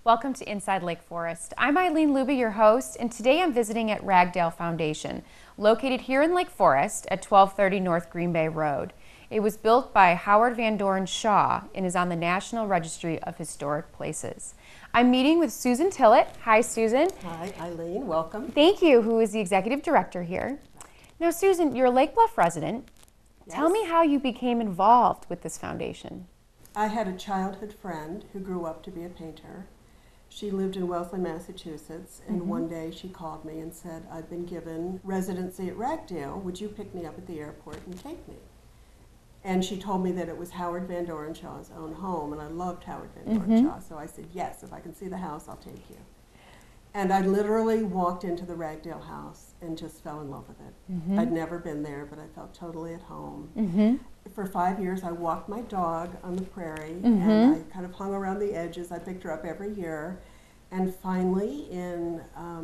Welcome to Inside Lake Forest. I'm EILEEN, your host, and today I'm visiting at Ragdale Foundation, located here in Lake Forest at 1230 North Green Bay Road. It was built by Howard Van Doren Shaw and is on the National Registry of Historic Places. I'm meeting with Susan Tillett. Hi, Susan. Hi, EILEEN. Welcome. Thank you, who is the executive director here. Now, Susan, you're a Lake Bluff resident. Yes. Tell me how you became involved with this foundation. I had a childhood friend who grew up to be a painter. She lived in Wellesley, Massachusetts, and one day she called me and said, I've been given residency at Ragdale. Would you pick me up at the airport and take me? And she told me that it was Howard Van Doren Shaw's own home, and I loved Howard Van Doren Shaw, so I said, yes, if I can see the house, I'll take you. And I literally walked into the Ragdale house and just fell in love with it. I'd never been there, but I felt totally at home. For 5 years, I walked my dog on the prairie, and I kind of hung around the edges. I picked her up every year. And finally, in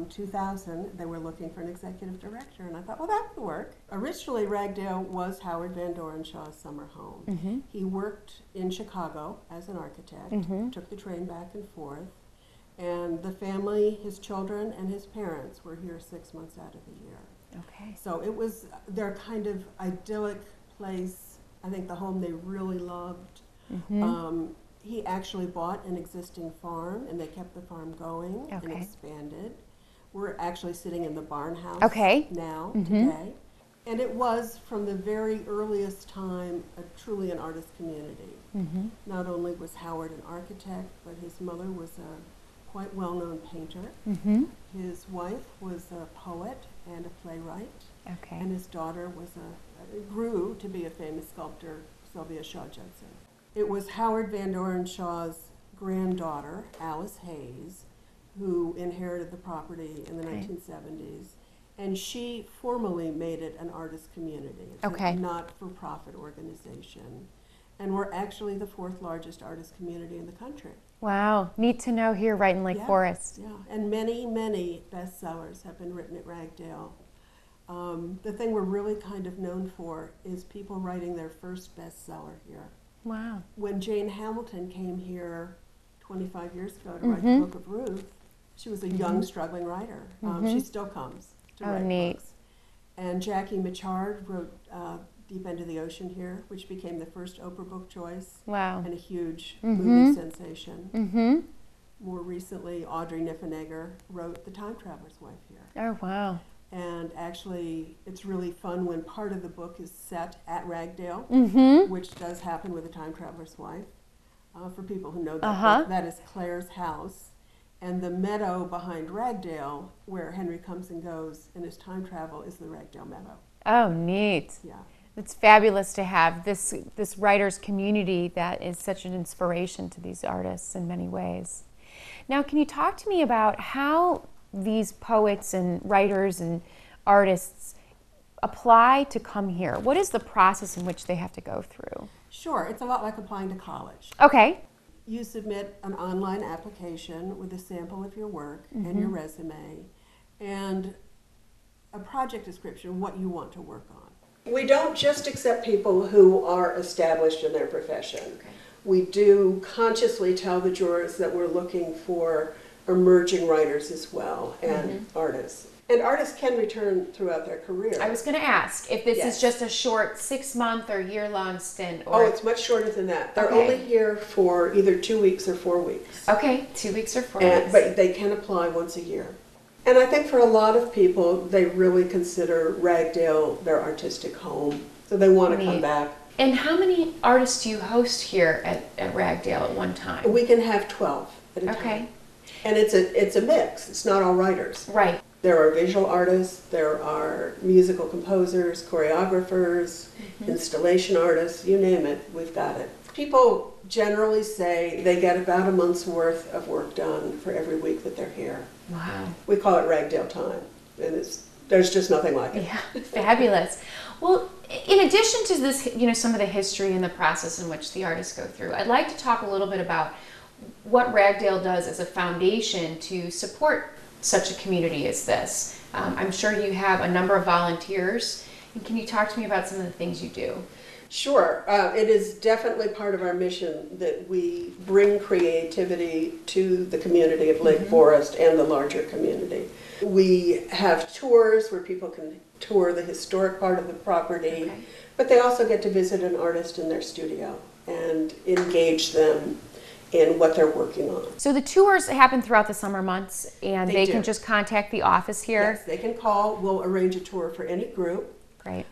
2000, they were looking for an executive director, and I thought, well, that would work. Originally, Ragdale was Howard Van Doren Shaw's summer home. He worked in Chicago as an architect, took the train back and forth, and the family, his children, and his parents were here 6 months out of the year. Okay. So it was their kind of idyllic place, I think the home they really loved. He actually bought an existing farm, and they kept the farm going and expanded. We're actually sitting in the barn house now, today. And it was, from the very earliest time, truly an artist community. Not only was Howard an architect, but his mother was a quite well-known painter. His wife was a poet and a playwright. And his daughter was grew to be a famous sculptor, Sylvia Shaw Judson. It was Howard Van Doren Shaw's granddaughter, Alice Hayes, who inherited the property in the 1970s, and she formally made it an artist community. It's a not-for-profit organization, and we're actually the 4th largest artist community in the country. Wow, neat to know here right in Lake Forest. Yeah, and many, many bestsellers have been written at Ragdale. The thing we're really kind of known for is people writing their first bestseller here. Wow. When Jane Hamilton came here 25 years ago to write the Book of Ruth, she was a young, struggling writer. She still comes to write books. And Jackie Michard wrote Deep End of the Ocean here, which became the first Oprah Book Choice. Wow. And a huge movie sensation. More recently, Audrey Niffenegger wrote The Time Traveler's Wife here. Oh, wow. And actually, it's really fun when part of the book is set at Ragdale, which does happen with The Time Traveler's Wife. For people who know that book, that is Claire's house. And the meadow behind Ragdale, where Henry comes and goes in his time travel, is the Ragdale Meadow. Oh, neat. Yeah. It's fabulous to have this writer's community that is such an inspiration to these artists in many ways. Now, can you talk to me about how these poets and writers and artists apply to come here? What is the process in which they have to go through? Sure, it's a lot like applying to college. Okay. You submit an online application with a sample of your work and your resume and a project description, what you want to work on. We don't just accept people who are established in their profession. We do consciously tell the jurors that we're looking for emerging writers as well, and artists. And artists can return throughout their career. I was going to ask if this is just a short 6-month or year-long stint. Or... Oh, it's much shorter than that. They're only here for either 2 weeks or 4 weeks. Okay, 2 weeks or 4 weeks. But they can apply once a year. And I think for a lot of people, they really consider Ragdale their artistic home, so they want to come back. And how many artists do you host here at Ragdale at one time? We can have 12 at a time. And it's a mix. It's not all writers. Right. There are visual artists, there are musical composers, choreographers, installation artists, you name it, we've got it. People generally say they get about a month's worth of work done for every week that they're here. Wow. We call it Ragdale time, and there's just nothing like it. Yeah, fabulous. Well, in addition to this, some of the history and the process in which the artists go through, I'd like to talk a little bit about what Ragdale does as a foundation to support such a community as this. I'm sure you have a number of volunteers. And can you talk to me about some of the things you do? Sure. It is definitely part of our mission that we bring creativity to the community of Lake Forest and the larger community. We have tours where people can tour the historic part of the property, but they also get to visit an artist in their studio and engage them in what they're working on. So the tours happen throughout the summer months, and they can do. just contact the office here? Yes, they can call. We'll arrange a tour for any group. Great.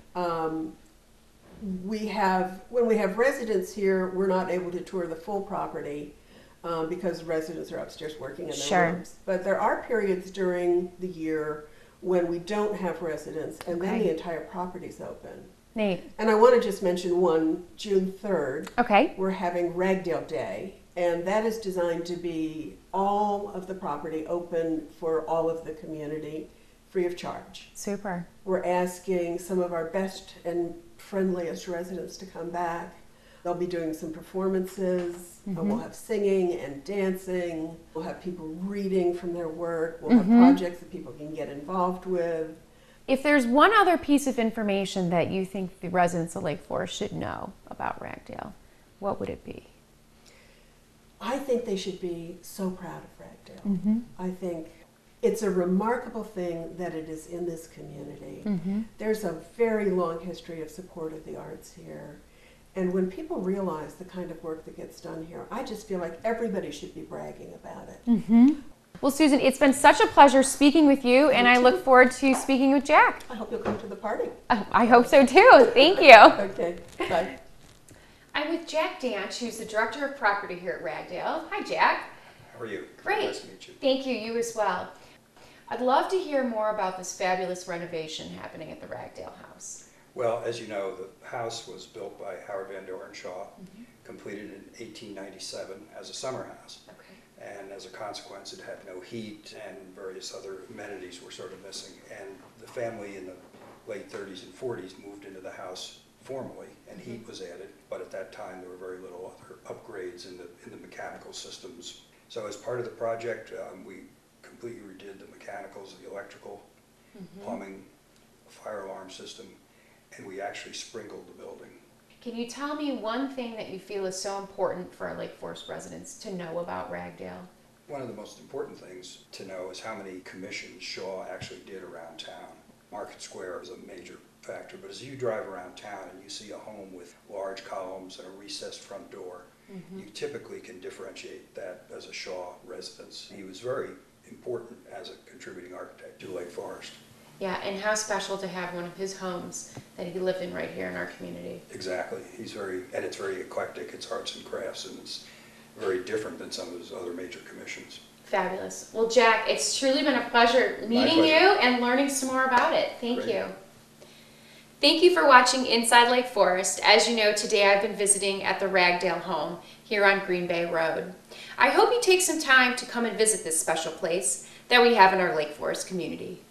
When we have residents here, we're not able to tour the full property because residents are upstairs working in their rooms. But there are periods during the year when we don't have residents, and then the entire property's open. Neat. And I want to just mention one, June 3rd. Okay. We're having Ragdale Day, and that is designed to be all of the property open for all of the community, free of charge. Super. We're asking some of our best and friendliest residents to come back. They'll be doing some performances. We'll have singing and dancing. We'll have people reading from their work. We'll have projects that people can get involved with. If there's one other piece of information that you think the residents of Lake Forest should know about Ragdale, what would it be? I think they should be so proud of Ragdale. I think it's a remarkable thing that it is in this community. There's a very long history of support of the arts here. And when people realize the kind of work that gets done here, I just feel like everybody should be bragging about it. Well, Susan, it's been such a pleasure speaking with you, and I look forward to speaking with Jack. I hope you'll come to the party. I hope so too. Thank you. Okay, bye. I'm with Jack Danch, who's the Director of Property here at Ragdale. Hi, Jack. How are you? Great. Nice to meet you. Thank you. You as well. I'd love to hear more about this fabulous renovation happening at the Ragdale house. Well, as you know, the house was built by Howard Van Dorenshaw, completed in 1897 as a summer house. And as a consequence, it had no heat, and various other amenities were sort of missing. And the family in the late 30s and 40s moved into the house formally, and heat was added. But at that time, there were very little other upgrades in the mechanical systems. So as part of the project, we completely redid the mechanicals, the electrical, plumbing, fire alarm system, and we actually sprinkled the building. Can you tell me one thing that you feel is so important for our Lake Forest residents to know about Ragdale? One of the most important things to know is how many commissions Shaw actually did around town. Market Square is a major factor, but as you drive around town and you see a home with large columns and a recessed front door, you typically can differentiate that as a Shaw residence. He was very important as a contributing architect to Lake Forest. Yeah, and how special to have one of his homes that he lived in right here in our community. Exactly. It's very eclectic. It's arts and crafts, and it's very different than some of his other major commissions. Fabulous. Well, Jack, it's truly been a pleasure meeting you and learning some more about it. Thank you. Thank you for watching Inside Lake Forest. As you know, today I've been visiting at the Ragdale home here on Green Bay Road. I hope you take some time to come and visit this special place that we have in our Lake Forest community.